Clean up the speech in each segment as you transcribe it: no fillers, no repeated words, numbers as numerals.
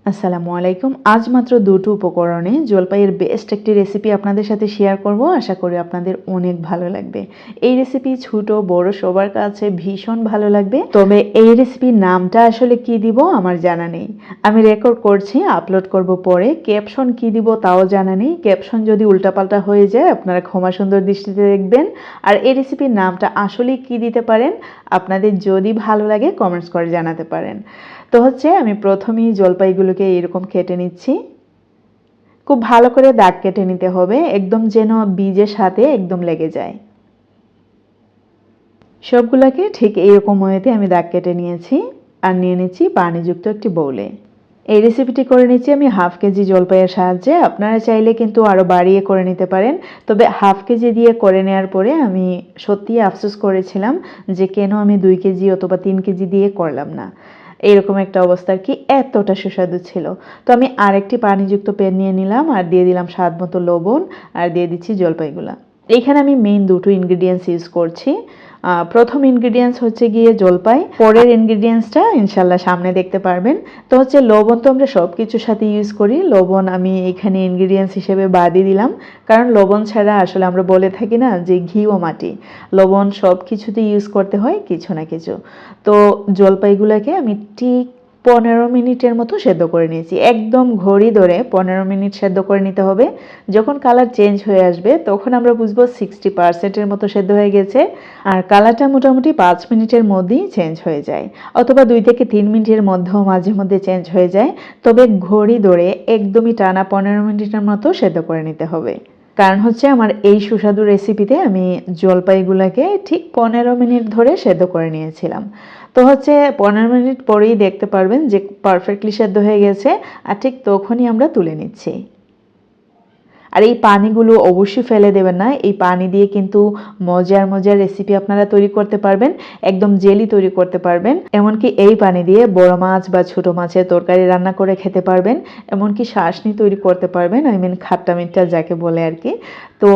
আসসালামু আলাইকুম। আজ মাত্র দুটো উপকরণে জলপাইয়ের বেস্ট একটি রেসিপি আপনাদের সাথে শেয়ার করব। আশা করি আপনাদের অনেক ভালো লাগবে। এই রেসিপি ছোট বড় সবার কাছে ভীষণ ভালো লাগবে। তবে এই রেসিপির নামটা আসলে কি দিব আমার জানা নেই। আমি রেকর্ড করছি, আপলোড করব পরে। ক্যাপশন কি দিব তাও জানা নেই। ক্যাপশন যদি উল্টাপাল্টা হয়ে যায় আপনারা ক্ষমা সুন্দর দৃষ্টিতে দেখবেন। আর এই রেসিপির নামটা আসলে কি দিতে পারেন আপনাদের যদি ভালো লাগে কমেন্টস করে জানাতে পারেন। তো আমি প্রথমেই জলপাইগুলোকে এরকম কেটে নিচ্ছি। খুব ভালো করে দাগ কেটে নিতে হবে, একদম যেন বীজের সাথে একদম লেগে যায়। সবগুলোকে ঠিক এইরকম ওয়েতে আমি দাগ কেটে নিয়েছি। আর নিয়ে নিচ্ছি পানিযুক্ত একটি বউলে। এই রেসিপিটি করে নিচ্ছি আমি হাফ কেজি জলপাইয়ের সাহায্যে। আপনারা চাইলে কিন্তু আরও বাড়িয়ে করে নিতে পারেন। তবে হাফ কেজি দিয়ে করে নেওয়ার পরে আমি সত্যিই আফসোস করেছিলাম যে কেন আমি 2 কেজি অথবা 3 কেজি দিয়ে করলাম না। এরকম একটা অবস্থা আর কি, এতটা সুস্বাদু ছিল। তো আমি আরেকটি পানিযুক্ত প্যান নিয়ে নিলাম আর দিয়ে দিলাম স্বাদ মতো লবণ আর দিয়ে দিচ্ছি জলপাইগুলা। এখানে আমি মেইন দুটো ইনগ্রিডিয়েন্টস ইউজ করছি। প্রথম ইনগ্রিডিয়েন্টস হচ্ছে গিয়ে জলপাই, পরের ইনগ্রিডিয়েন্টসটা ইনশাল্লাহ সামনে দেখতে পারবেন। তো লবণ তো আমরা সব কিছুর সাথে ইউজ করি, লবণ আমি এখানে ইনগ্রিডিয়েন্টস হিসেবে বাদই দিলাম। কারণ লবণ ছাড়া আসলে আমরা বলে থাকি না যে ঘি ও মাটি, লবণ সব কিছুতে ইউজ করতে হয় কিছু না কিছু। তো জলপাইগুলোকে আমি ঠিক 15 মিনিটের মতো সেদ্ধ করে নিয়েছি। একদম ঘড়ি ধরে 15 মিনিট সেদ্ধ করে নিতে হবে। যখন কালার চেঞ্জ হয়ে আসবে তখন আমরা বুঝবো 60%-এর মতো সেদ্ধ হয়ে গেছে। আর কালারটা মোটামুটি 5 মিনিটের মধ্যেই চেঞ্জ হয়ে যায়, অথবা 2 থেকে 3 মিনিটের মধ্যেও মাঝে মধ্যে চেঞ্জ হয়ে যায়। তবে ঘড়ি ধরে একদমই টানা 15 মিনিটের মতো সেদ্ধ করে নিতে হবে। কারণ আমার এই সুস্বাদু রেসিপিতে আমি জলপাইগুলোকে ঠিক 15 মিনিট ধরে সেদ্ধ করে নিয়েছিলাম। তো 15 মিনিট পরেই দেখতে পারবেন যে পারফেক্টলি সেদ্ধ হয়ে গেছে। আর ঠিক তখনই আমরা তুলে নিচ্ছি। আর এই পানিগুলো অবশ্যই ফেলে দেবেন না। এই পানি দিয়ে কিন্তু মজার মজার রেসিপি আপনারা তৈরি করতে পারবেন, একদম জেলি তৈরি করতে পারবেন। এমনকি এই পানি দিয়ে বড় মাছ বা ছোট মাছের তরকারি রান্না করে খেতে পারবেন, এমনকি শাঁসনি তৈরি করতে পারবেন, খাট্টা মিঠা যাকে বলে আর কি। তো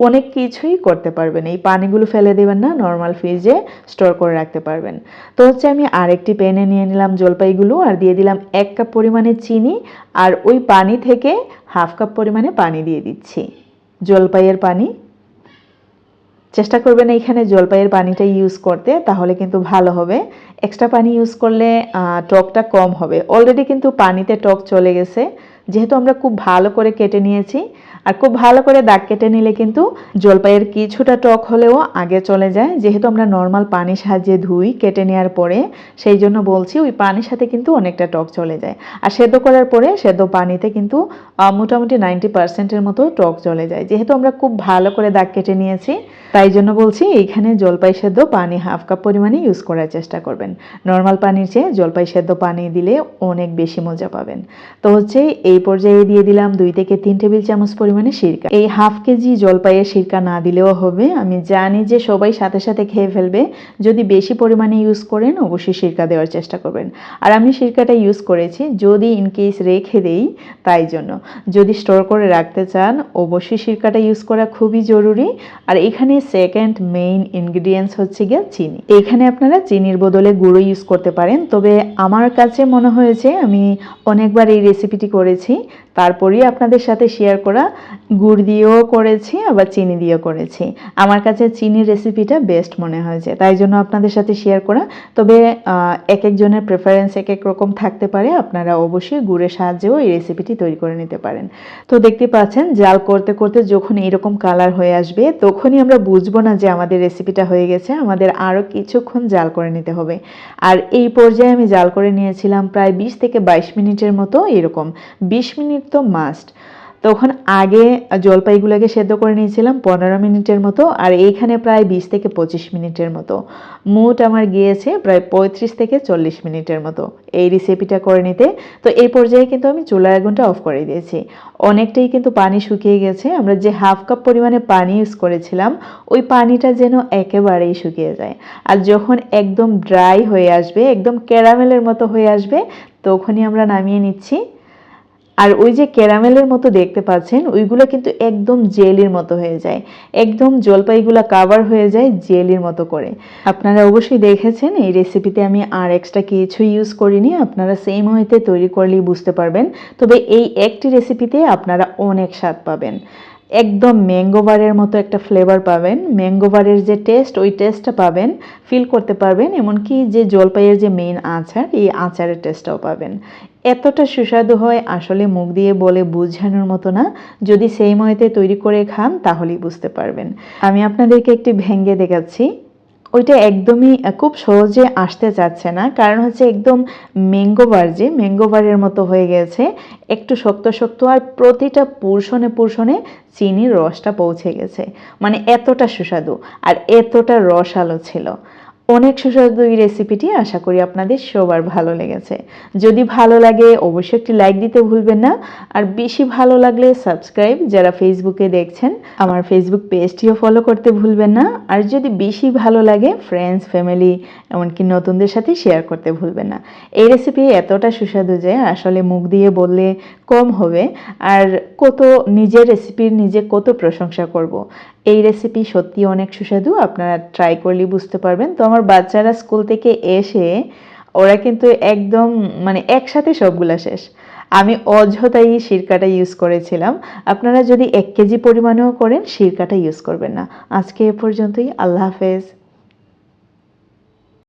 অনেক কিছুই করতে পারবেন। এই পানিগুলো ফেলে দেবেন না, নর্মাল ফ্রিজে স্টোর করে রাখতে পারবেন। তো আমি আরেকটি প্যানে নিয়ে নিলাম জলপাইগুলো আর দিয়ে দিলাম 1 কাপ পরিমাণে চিনি। আর ওই পানি থেকে হাফ কাপ পরিমাণে পানি দিয়ে দিচ্ছি, জলপাইয়ের পানি। চেষ্টা করবেন এইখানে জলপাইয়ের পানিটা ইউজ করতে, তাহলে কিন্তু ভালো হবে। এক্সট্রা পানি ইউজ করলে টকটা কম হবে। অলরেডি কিন্তু পানিতে টক চলে গেছে, যেহেতু আমরা খুব ভালো করে কেটে নিয়েছি। আর খুব ভালো করে দাগ কেটে নিলে কিন্তু জলপাইয়ের কিছুটা টক হলেও আগে চলে যায়, যেহেতু আমরা নর্মাল পানির সাহায্যে ধুই কেটে নেওয়ার পরে। সেই জন্য বলছি ওই পানির সাথে কিন্তু অনেকটা টক চলে যায়। আর সেদ্ধ করার পরে সেদ্ধ পানিতে কিন্তু মোটামুটি 90%-এর মতো টক চলে যায়। যেহেতু আমরা খুব ভালো করে দাগ কেটে নিয়েছি, তাই জন্য বলছি এইখানে জলপাই সেদ্ধ পানি হাফ কাপ পরিমাণে ইউজ করার চেষ্টা করবেন। নর্মাল পানির চেয়ে জলপাই সেদ্ধ পানি দিলে অনেক বেশি মজা পাবেন। তো এই পর্যায়ে দিয়ে দিলাম 2 থেকে 3 টেবিল চামচ পরিমাণে সিরকা। এই হাফ কেজি জলপাইয়ের সিরকা না দিলেও হবে। আমি জানি যে সবাই সাথে সাথে খেয়ে ফেলবে। যদি বেশি পরিমাণে ইউজ করেন অবশ্যই সিরকা দেওয়ার চেষ্টা করবেন। আর আমি সিরকাটা ইউজ করেছি যদি ইনকেস রেখে দেই, তাই জন্য। যদি স্টোর করে রাখতে চান অবশ্যই সিরকাটা ইউজ করা খুবই জরুরি। আর এখানে সেকেন্ড মেইন ইনগ্রিডিয়েন্টস হচ্ছে গিয়ে চিনি। এখানে আপনারা চিনির বদলে গুঁড়ো ইউজ করতে পারেন। তবে আমার কাছে মনে হয়েছে, আমি অনেকবার এই রেসিপিটি করেছি, তারপরেই আপনাদের সাথে শেয়ার করা। গুড় দিয়েও করেছি আবার চিনি দিয়েও করেছি। আমার কাছে চিনির রেসিপিটা বেস্ট মনে হয়েছে, তাই জন্য আপনাদের সাথে শেয়ার করা। তবে এক একজনের প্রেফারেন্স এক এক রকম থাকতে পারে। আপনারা অবশ্যই গুড়ের সাহায্যেও এই রেসিপিটি তৈরি করে নিতে পারেন। তো দেখতে পাচ্ছেন জাল করতে করতে যখন এরকম কালার হয়ে আসবে তখনই আমরা বুঝবো না যে আমাদের রেসিপিটা হয়ে গেছে। আমাদের আরও কিছুক্ষণ জাল করে নিতে হবে। আর এই পর্যায়ে আমি জাল করে নিয়েছিলাম প্রায় 20 থেকে 22 মিনিটের মতো। এরকম 20 মিনিট তো মাস্ট। তখন আগে জলপাইগুলোকে সেদ্ধ করে নিয়েছিলাম 15 মিনিটের মতো, আর এইখানে প্রায় 20 থেকে 25 মিনিটের মতো। মোট আমার গিয়েছে প্রায় 35 থেকে 40 মিনিটের মতো এই রেসিপিটা করে নিতে। তো এই পর্যায়ে কিন্তু আমি চুলার আগুনটা অফ করে দিয়েছি। অনেকটাই কিন্তু পানি শুকিয়ে গেছে। আমরা যে হাফ কাপ পরিমাণে পানি ইউজ করেছিলাম ওই পানিটা যেন একেবারেই শুকিয়ে যায়। আর যখন একদম ড্রাই হয়ে আসবে, একদম ক্যারামেলের মতো হয়ে আসবে, তখনই আমরা নামিয়ে নিচ্ছি। আর ওই যে ক্যারামেলের মতো দেখতে পাচ্ছেন, ওইগুলো কিন্তু একদম জেলির মতো হয়ে যায়, একদম জলপাইগুলো কাভার হয়ে যায় জেলির মতো করে। আপনারা অবশ্যই দেখেছেন এই রেসিপিতে আমি আর এক্সট্রা কিছু ইউজ করিনি, আপনারা সেম ওয়েতে তৈরি করলেই বুঝতে পারবেন। তবে এই একটি রেসিপিতে আপনারা অনেক স্বাদ পাবেন, একদম ম্যাঙ্গো বারের মতো একটা ফ্লেভার পাবেন, ম্যাঙ্গো বারের যে টেস্ট ওই টেস্টটা পাবেন, ফিল করতে পারবেন। এমনকি যে জলপাইয়ের যে মেইন আচার, এই আচারের টেস্টটাও পাবেন। এতটা সুস্বাদু হয়, আসলে মুখ দিয়ে বলে বোঝানোর মতো না। যদি সেই ময়তে তৈরি করে খান তাহলেই বুঝতে পারবেন। আমি আপনাদেরকে একটি ভেঙে দেখাচ্ছি। ওইটা একদমই খুব সহজে আসতে চাচ্ছে না, কারণ হচ্ছে একদম ম্যাঙ্গোবার, যে ম্যাঙ্গোবারের মতো হয়ে গেছে, একটু শক্ত শক্ত, আর প্রতিটা পোর্শনে পোর্শনে চিনির রসটা পৌঁছে গেছে। মানে এতটা সুস্বাদু আর এতটা রসালো ছিল। অনেক সুস্বাদু এই রেসিপিটি, আশা করি আপনাদের সবার ভালো লেগেছে। যদি ভালো লাগে অবশ্যই একটি লাইক দিতে ভুলবেন না, আর বেশি ভালো লাগলে সাবস্ক্রাইব, যারা ফেসবুকে দেখছেন আমার ফেসবুক পেজটিও ফলো করতে ভুলবেন না। আর যদি বেশি ভালো লাগে ফ্রেন্ডস, ফ্যামিলি, এমনকি নতুনদের সাথে শেয়ার করতে ভুলবেন না। এই রেসিপি এতটা সুস্বাদু যে আসলে মুখ দিয়ে বললে কম হবে। আর কত নিজের রেসিপির নিজে কত প্রশংসা করব। এই রেসিপি সত্যি অনেক সুস্বাদু, আপনারা ট্রাই করলেই বুঝতে পারবেন। তো আমার বাচ্চারা স্কুল থেকে এসে ওরা কিন্তু একদম মানে একসাথে সবগুলা শেষ। আমি অযথাই সিরকাটা ইউজ করেছিলাম। আপনারা যদি 1 কেজি পরিমাণেও করেন সিরকাটা ইউজ করবেন না। আজকে এ পর্যন্তই, আল্লাহ হাফেজ।